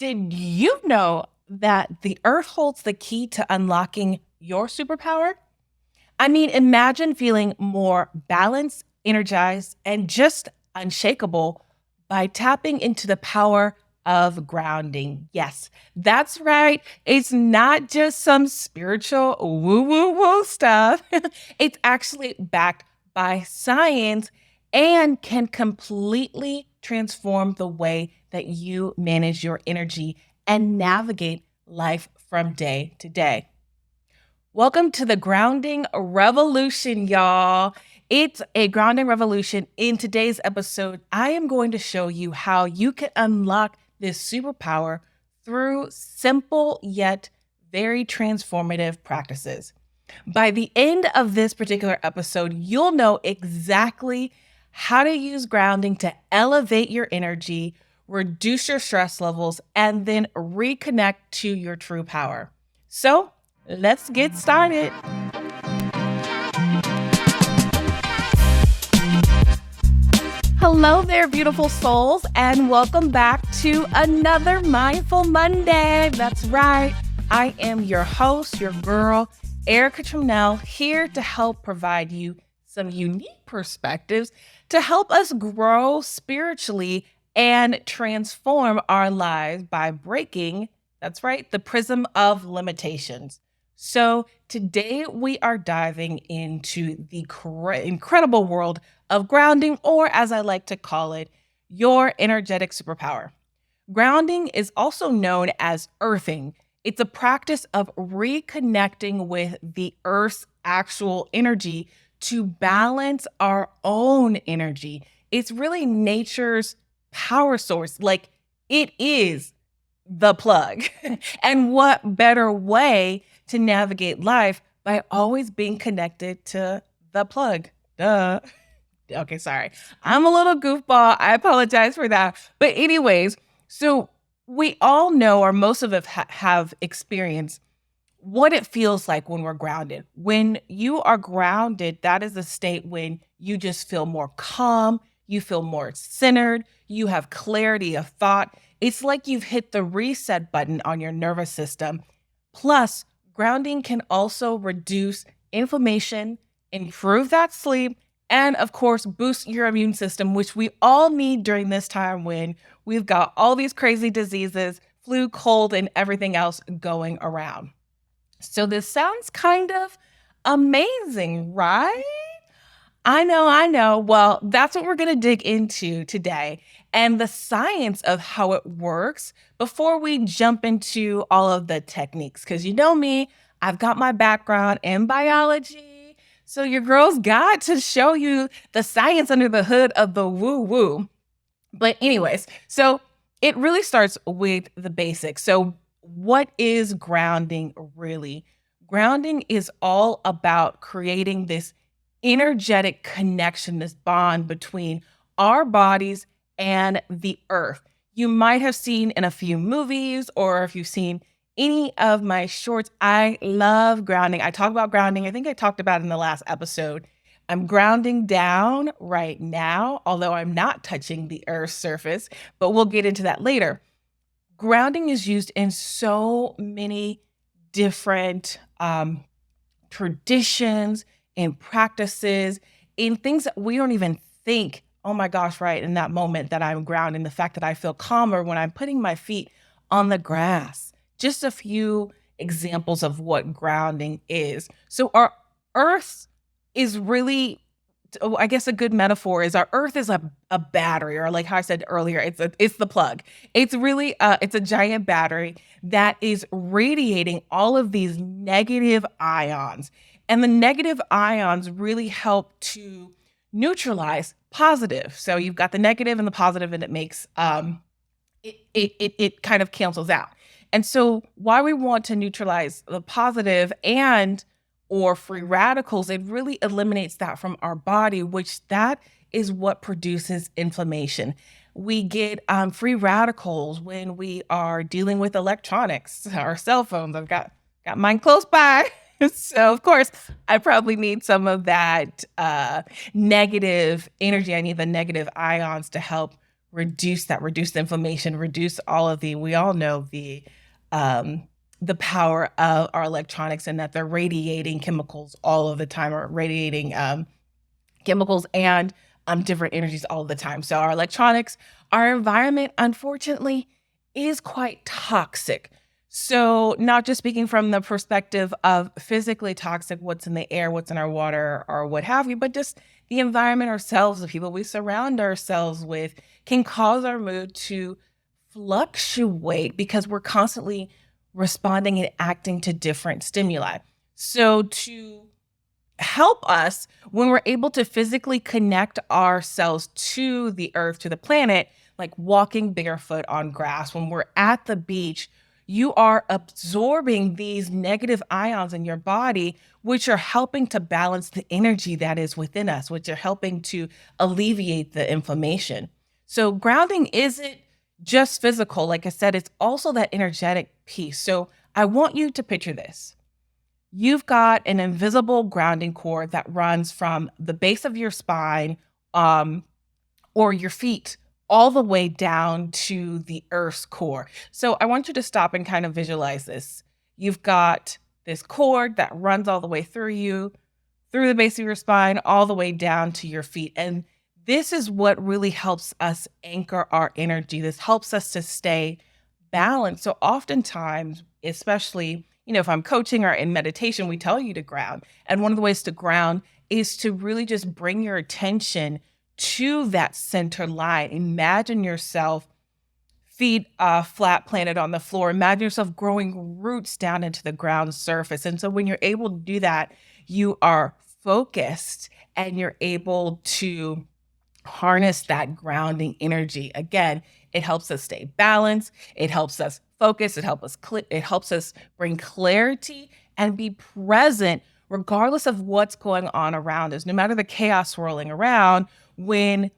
Did you know that the earth holds the key to unlocking your superpower? I mean, imagine feeling more balanced, energized, and just unshakable by tapping into the power of grounding. Yes, that's right. It's not just some spiritual woo woo woo stuff, it's actually backed by science and can completely transform the way that you manage your energy and navigate life from day to day. Welcome to the grounding revolution, y'all. It's a grounding revolution. In today's episode, I am going to show you how you can unlock this superpower through simple yet very transformative practices. By the end of this particular episode, you'll know exactly how to use grounding to elevate your energy, reduce your stress levels, and then reconnect to your true power. So, let's get started. Hello there, beautiful souls, and welcome back to another Mindful Monday. That's right. I am your host, your girl, Arika Trimnell, here to help provide you some unique perspectives to help us grow spiritually and transform our lives by breaking, that's right, the prism of limitations. So today we are diving into the incredible world of grounding, or as I like to call it, your energetic superpower. Grounding is also known as earthing. It's a practice of reconnecting with the earth's actual energy to balance our own energy. It's really nature's power source. Like, it is the plug. And what better way to navigate life by always being connected to the plug? Duh. Okay, sorry. I'm a little goofball. I apologize for that. But anyways, so we all know, or most of us have experienced what it feels like when we're grounded. When you are grounded, that is a state when you just feel more calm, you feel more centered, you have clarity of thought. It's like you've hit the reset button on your nervous system. Plus, grounding can also reduce inflammation, improve that sleep, and of course, boost your immune system, which we all need during this time when we've got all these crazy diseases, flu, cold, and everything else going around. So this sounds kind of amazing, right? I know. Well, that's what we're going to dig into today and the science of how it works before we jump into all of the techniques. Because you know me, I've got my background in biology. So your girl's got to show you the science under the hood of the woo-woo. But anyways, so it really starts with the basics. So what is grounding really? Grounding is all about creating this energetic connection, this bond between our bodies and the earth. You might have seen in a few movies, or if you've seen any of my shorts, I love grounding. I talk about grounding. I think I talked about it in the last episode. I'm grounding down right now, although I'm not touching the earth's surface, but we'll get into that later. Grounding is used in so many different traditions and practices, in things that we don't even think, oh my gosh, right, in that moment that I'm grounding, the fact that I feel calmer when I'm putting my feet on the grass. Just a few examples of what grounding is. So our earth is really, I guess a good metaphor is our earth is a battery, or like how I said earlier, it's the plug. It's really it's a giant battery that is radiating all of these negative ions. And the negative ions really help to neutralize positive. So you've got the negative and the positive, and it makes it kind of cancels out. And so why we want to neutralize the positive and or free radicals, it really eliminates that from our body, which that is what produces inflammation. We get free radicals when we are dealing with electronics, our cell phones. I've got mine close by. So, of course, I probably need some of that negative energy. I need the negative ions to help reduce that, reduce the inflammation, reduce all of we all know the power of our electronics and that they're radiating chemicals all of the time, or radiating chemicals and different energies all the time. So our electronics, our environment, unfortunately, is quite toxic. So not just speaking from the perspective of physically toxic, what's in the air, what's in our water, or what have you, but just the environment ourselves, the people we surround ourselves with, can cause our mood to fluctuate because we're constantly responding and acting to different stimuli. So to help us, when we're able to physically connect ourselves to the earth, to the planet, like walking barefoot on grass, when we're at the beach, you are absorbing these negative ions in your body, which are helping to balance the energy that is within us, which are helping to alleviate the inflammation. So grounding isn't just physical. Like I said, it's also that energetic piece. So I want you to picture this. You've got an invisible grounding cord that runs from the base of your spine, or your feet, all the way down to the earth's core. So I want you to stop and kind of visualize this. You've got this cord that runs all the way through you, through the base of your spine, all the way down to your feet. And this is what really helps us anchor our energy. This helps us to stay balanced. So oftentimes, especially, if I'm coaching or in meditation, we tell you to ground. And one of the ways to ground is to really just bring your attention to that center line. Imagine yourself feet flat planted on the floor. Imagine yourself growing roots down into the ground surface. And so when you're able to do that, you are focused and you're able to harness that grounding energy. Again, it helps us stay balanced. It helps us focus. It helps us bring clarity and be present regardless of what's going on around us. No matter the chaos swirling around, when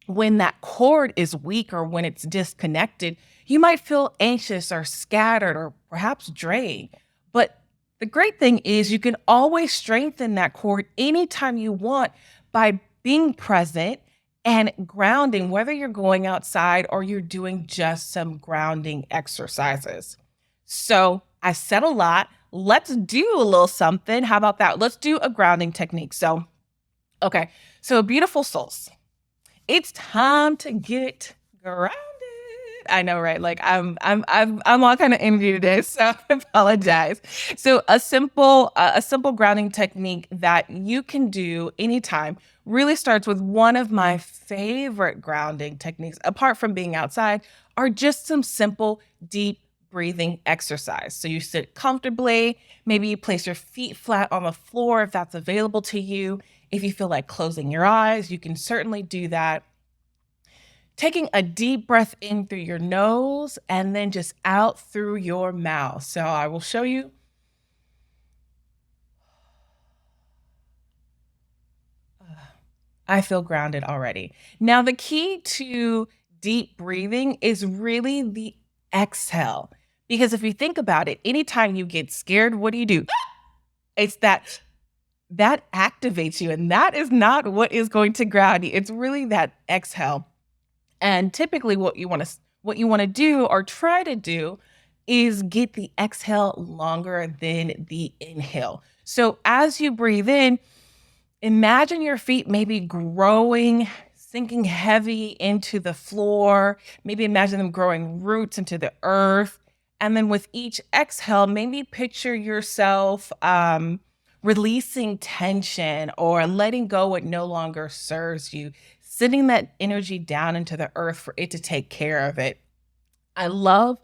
that cord is weak or when it's disconnected, you might feel anxious or scattered or perhaps drained. But the great thing is you can always strengthen that cord anytime you want by being present and grounding, whether you're going outside or you're doing just some grounding exercises. So I said a lot. Let's do a little something. How about that? Let's do a grounding technique. So beautiful souls, it's time to get grounded. I know, right? Like I'm all kind of energy today, so I apologize. So a simple grounding technique that you can do anytime really starts with one of my favorite grounding techniques, apart from being outside, are just some simple, deep breathing exercise. So you sit comfortably, maybe you place your feet flat on the floor if that's available to you. If you feel like closing your eyes, you can certainly do that. Taking a deep breath in through your nose and then just out through your mouth. So I will show you. I feel grounded already. Now, the key to deep breathing is really the exhale. Because if you think about it, anytime you get scared, what do? It's that activates you. And that is not what is going to ground you. It's really that exhale. And typically what you want to do or try to do is get the exhale longer than the inhale. So as you breathe in, imagine your feet maybe growing, sinking heavy into the floor. Maybe imagine them growing roots into the earth. And then with each exhale, maybe picture yourself releasing tension or letting go what no longer serves you, sending that energy down into the earth for it to take care of it. I love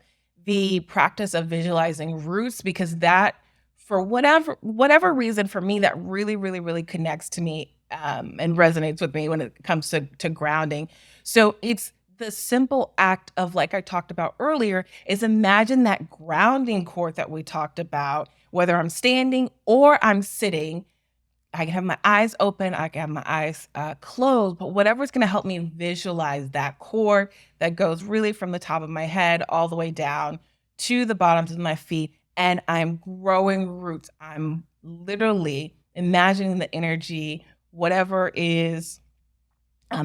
the practice of visualizing roots because that, for whatever reason, for me, that really, really, really connects to me and resonates with me when it comes to grounding. So it's the simple act of, like I talked about earlier, is imagine that grounding cord that we talked about, whether I'm standing or I'm sitting. I can have my eyes open, I can have my eyes closed, but whatever's going to help me visualize that cord that goes really from the top of my head all the way down to the bottoms of my feet. And I'm growing roots. I'm literally imagining the energy, whatever is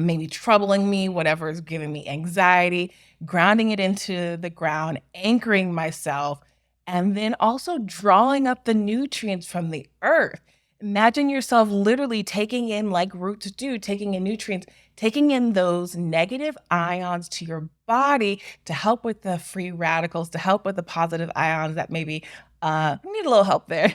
maybe troubling me, whatever is giving me anxiety, grounding it into the ground, anchoring myself, and then also drawing up the nutrients from the earth. Imagine yourself literally taking in, like roots do, taking in nutrients, taking in those negative ions to your body to help with the free radicals, to help with the positive ions that maybe need a little help there,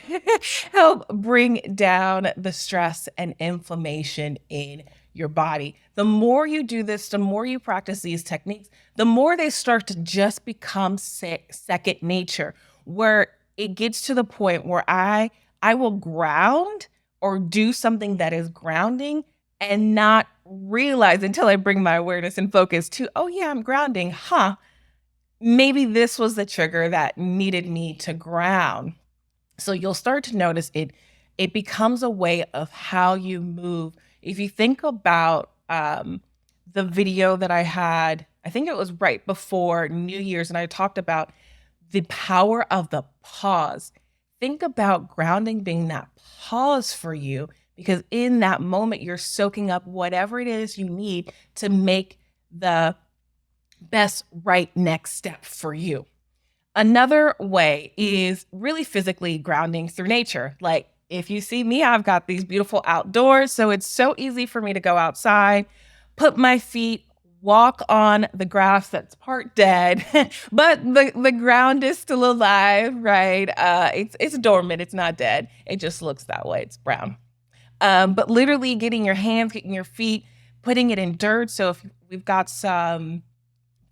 help bring down the stress and inflammation in your body. The more you do this, the more you practice these techniques, the more they start to just become second nature, where it gets to the point where I will ground or do something that is grounding and not realize until I bring my awareness and focus to, oh yeah, I'm grounding. Maybe this was the trigger that needed me to ground. So you'll start to notice it becomes a way of how you move. If you think about the video that I had, I think it was right before New Year's, and I talked about the power of the pause. Think about grounding being that pause for you, because in that moment, you're soaking up whatever it is you need to make the best right next step for you. Another way is really physically grounding through nature. Like if you see me, I've got these beautiful outdoors. So it's so easy for me to go outside, put my feet, walk on the grass that's part dead, but the ground is still alive, right? It's dormant, it's not dead. It just looks that way. It's brown. But literally getting your hands, getting your feet, putting it in dirt. So if we've got some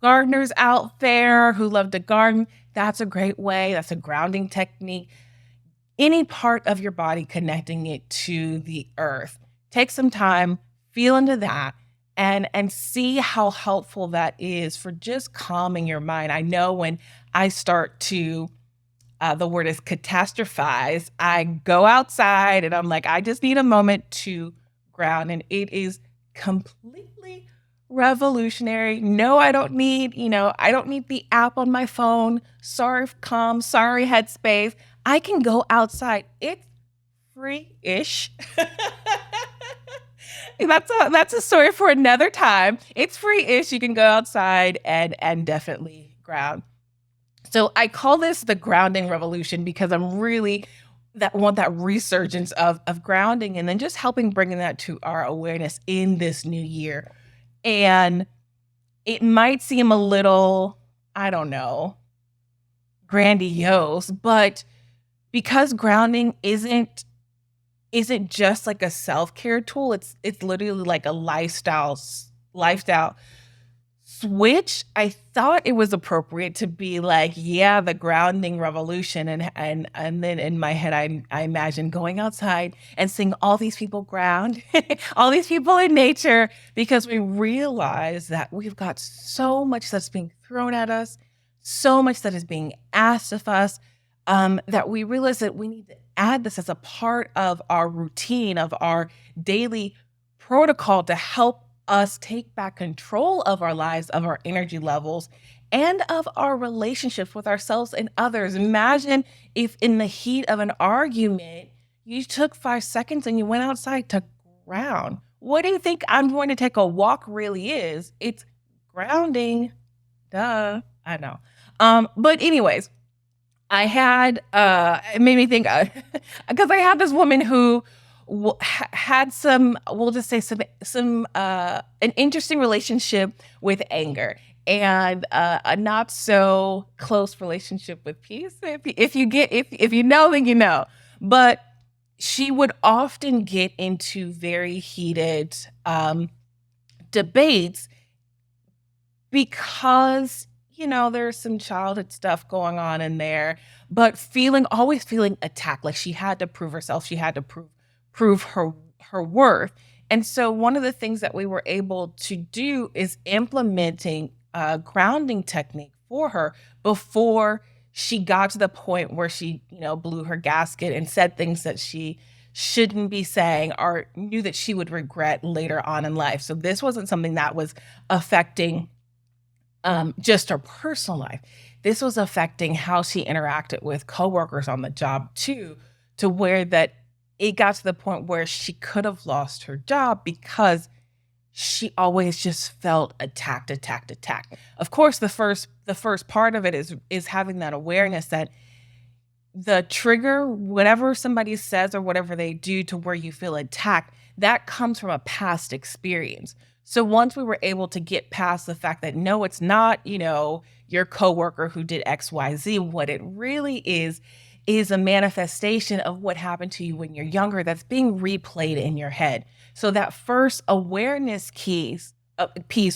gardeners out there who love to garden, that's a great way. That's a grounding technique. Any part of your body connecting it to the earth. Take some time, feel into that, and see how helpful that is for just calming your mind. I know when I start to, the word is catastrophize, I go outside and I'm like, I just need a moment to ground. And it is completely revolutionary. No, I don't need the app on my phone. Sorry, Calm, sorry, Headspace. I can go outside. It's free-ish. That's a story for another time. It's free-ish. You can go outside and definitely ground. So I call this the grounding revolution because I'm really want that resurgence of grounding, and then just helping bringing that to our awareness in this new year. And it might seem a little, I don't know, grandiose, but because grounding isn't just like a self-care tool, it's literally like a lifestyle switch. I thought it was appropriate to be like, yeah, the grounding revolution. And then in my head, I imagine going outside and seeing all these people ground, all these people in nature, because we realize that we've got so much that's being thrown at us, so much that is being asked of us, that we realize that we need to add this as a part of our routine, of our daily protocol, to help us take back control of our lives, of our energy levels, and of our relationships with ourselves and others. Imagine if in the heat of an argument, you took 5 seconds and you went outside to ground. What do you think I'm going to take a walk really is? It's grounding. Duh. I know. But anyways, I had, it made me think, because I had this woman who had some, we'll just say an interesting relationship with anger, and a not so close relationship with peace. If you know, then you know. But she would often get into very heated debates because, there's some childhood stuff going on in there, but always feeling attacked, like she had to prove herself. She had to prove her worth. And so one of the things that we were able to do is implementing a grounding technique for her before she got to the point where she, blew her gasket and said things that she shouldn't be saying or knew that she would regret later on in life. So this wasn't something that was affecting just her personal life. This was affecting how she interacted with coworkers on the job too, to where that it got to the point where she could have lost her job because she always just felt attacked, attacked, attacked. Of course, the first part of it is having that awareness that the trigger, whatever somebody says or whatever they do to where you feel attacked, that comes from a past experience. So once we were able to get past the fact that no, it's not, your coworker who did XYZ, what it really is a manifestation of what happened to you when you're younger that's being replayed in your head. So that first awareness piece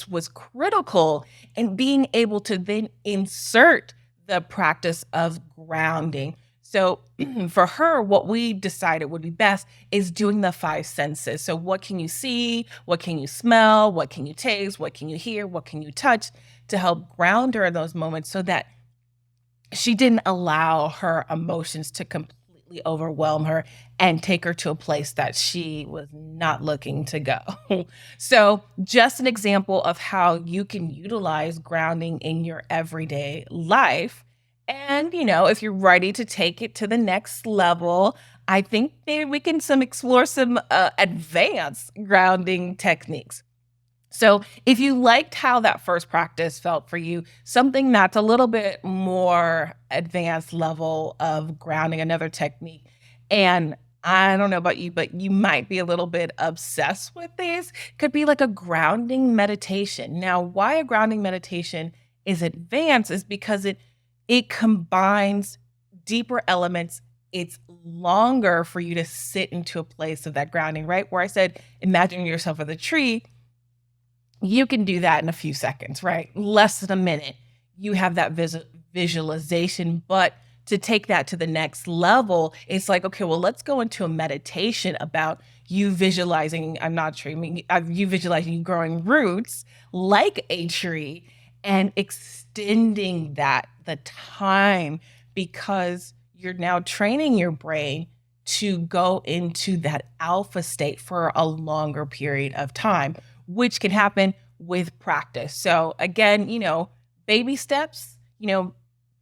was critical in being able to then insert the practice of grounding. So for her, what we decided would be best is doing the five senses. So what can you see? What can you smell? What can you taste? What can you hear? What can you touch to help ground her in those moments so that she didn't allow her emotions to completely overwhelm her and take her to a place that she was not looking to go. So, just an example of how you can utilize grounding in your everyday life. And, if you're ready to take it to the next level, I think maybe we can explore some advanced grounding techniques. So, if you liked how that first practice felt for you, something that's a little bit more advanced level of grounding, another technique. And I don't know about you, but you might be a little bit obsessed with these, could be like a grounding meditation. Now, why a grounding meditation is advanced is because it combines deeper elements. It's longer for you to sit into a place of that grounding, right? Where I said, imagine yourself with a tree. You can do that in a few seconds, right? Less than a minute. You have that visualization, but to take that to the next level, it's like, okay, well, let's go into a meditation about you visualizing, I'm not sure, you visualizing you growing roots like a tree and extending the time, because you're now training your brain to go into that alpha state for a longer period of time, which can happen with practice. So again, baby steps,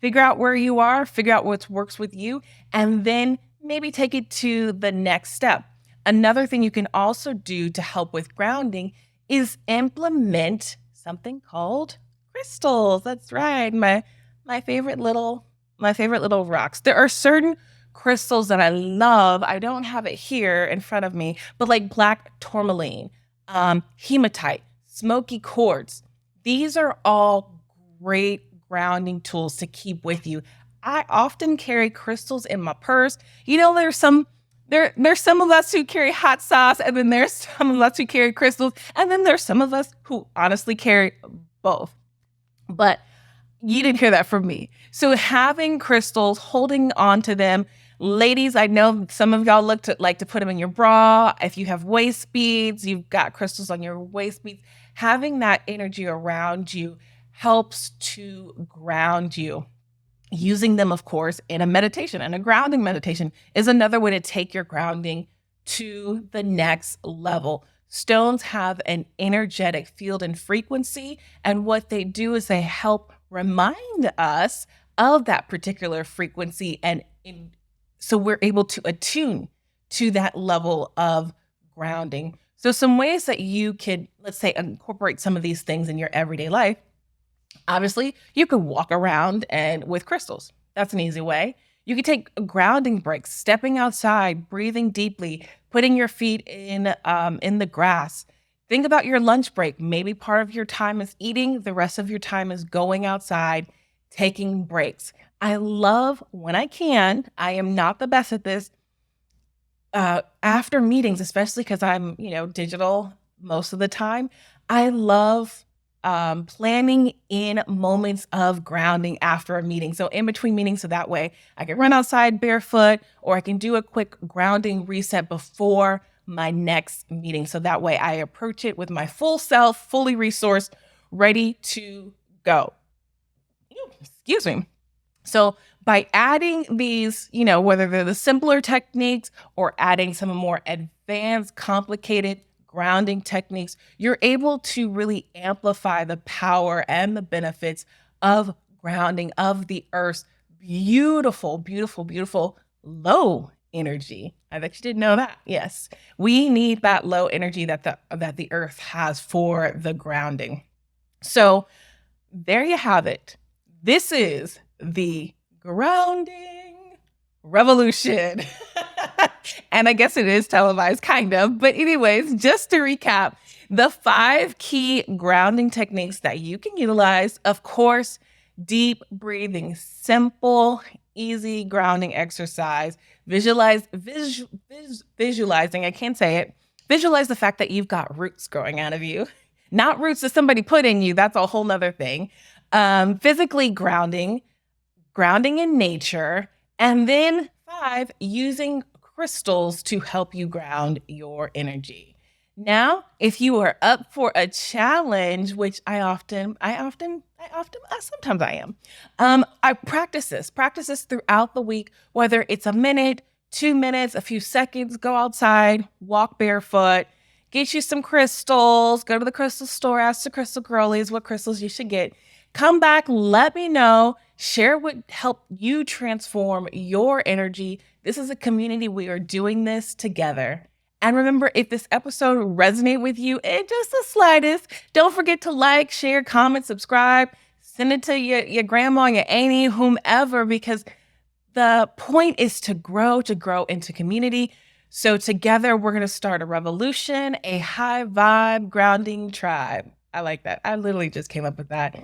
figure out where you are, figure out what works with you, and then maybe take it to the next step. Another thing you can also do to help with grounding is implement something called crystals. That's right. My favorite little rocks. There are certain crystals that I love. I don't have it here in front of me, but like black tourmaline, hematite, smoky quartz. These are all great grounding tools to keep with you. I often carry crystals in my purse. There's some of us who carry hot sauce, and then there's some of us who carry crystals, and then there's some of us who honestly carry both. But you didn't hear that from me. So having crystals, holding on to them. Ladies, I know some of y'all like to put them in your bra. If you have waist beads, you've got crystals on your waist beads. Having that energy around you helps to ground you. Using them, of course, in a meditation, and a grounding meditation is another way to take your grounding to the next level. Stones have an energetic field and frequency, and what they do is they help remind us of that particular frequency, so we're able to attune to that level of grounding. So some ways that you could, let's say, incorporate some of these things in your everyday life. Obviously, you could walk around and with crystals. That's an easy way. You could take grounding breaks, stepping outside, breathing deeply, putting your feet in the grass. Think about your lunch break. Maybe part of your time is eating, the rest of your time is going outside, taking breaks. I love when I can. I am not the best at this. After meetings, especially because I'm, digital most of the time, I love planning in moments of grounding after a meeting. So in between meetings, so that way I can run outside barefoot, or I can do a quick grounding reset before my next meeting. So that way I approach it with my full self, fully resourced, ready to go. Excuse me. So by adding these, whether they're the simpler techniques or adding some more advanced, complicated grounding techniques, you're able to really amplify the power and the benefits of grounding, of the earth's beautiful, beautiful, beautiful low energy. I bet you didn't know that. Yes, we need that low energy that the earth has for the grounding. So there you have it. This is the grounding revolution. And I guess it is televised, kind of. But anyways, just to recap, the 5 key grounding techniques that you can utilize, of course, deep breathing, simple, easy grounding exercise, visualizing, I can't say it, visualize the fact that you've got roots growing out of you, not roots that somebody put in you. That's a whole nother thing. Physically grounding in nature, and then 5, using crystals to help you ground your energy. Now, if you are up for a challenge, which sometimes I am, I practice this throughout the week, whether it's a minute, 2 minutes, a few seconds, go outside, walk barefoot, get you some crystals, go to the crystal store, ask the crystal girlies what crystals you should get. Come back, let me know, share what helped you transform your energy. This is a community. We are doing this together. And remember, if this episode resonated with you in just the slightest, don't forget to like, share, comment, subscribe, send it to your grandma, your auntie, whomever, because the point is to grow into community. So together, we're going to start a revolution, a high vibe grounding tribe. I like that. I literally just came up with that.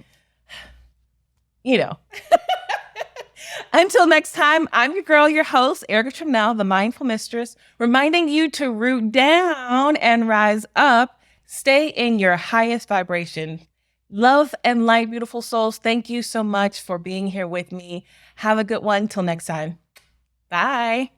Until next time, I'm your girl, your host, Arika Trimnell, the Mindful Mistress, reminding you to root down and rise up. Stay in your highest vibration. Love and light, beautiful souls. Thank you so much for being here with me. Have a good one. Till next time. Bye.